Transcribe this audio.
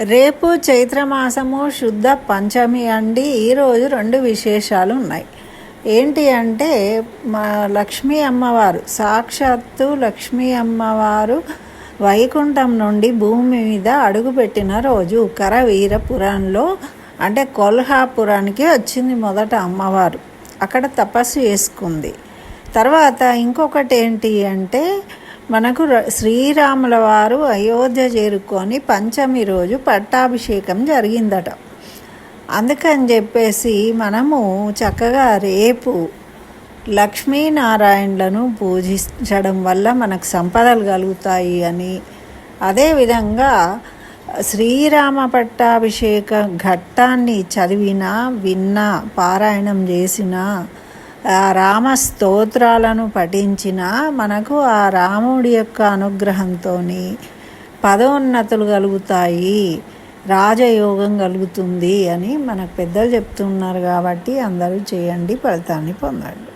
రేపు చైత్రమాసము శుద్ధ పంచమి అండి. ఈరోజు 2 విశేషాలు ఉన్నాయి. ఏంటి అంటే మా లక్ష్మీ అమ్మవారు, సాక్షాత్తు లక్ష్మీ అమ్మవారు వైకుంఠం నుండి భూమి మీద అడుగుపెట్టిన రోజు. కరవీరపురంలో అంటే కొల్హాపురానికి వచ్చింది మొదట అమ్మవారు. అక్కడ తపస్సు చేసుకుంది. తర్వాత ఇంకొకటి ఏంటి అంటే మనకు శ్రీరాముల వారు అయోధ్య చేరుకొని పంచమి రోజు పట్టాభిషేకం జరిగిందట. అందుకని చెప్పేసి మనము చక్కగా రేపు లక్ష్మీనారాయణలను పూజించడం వల్ల మనకు సంపదలు కలుగుతాయి అని, అదేవిధంగా శ్రీరామ పట్టాభిషేక ఘట్టాన్ని చదివినా విన్నా పారాయణం చేసినా రామ స్తోత్రాలను పఠించిన మనకు ఆ రాముడి యొక్క అనుగ్రహంతో పదోన్నతులు కలుగుతాయి, రాజయోగం కలుగుతుంది అని మనకు పెద్దలు చెప్తున్నారు. కాబట్టి అందరూ చేయండి, ఫలితాన్ని పొందండి.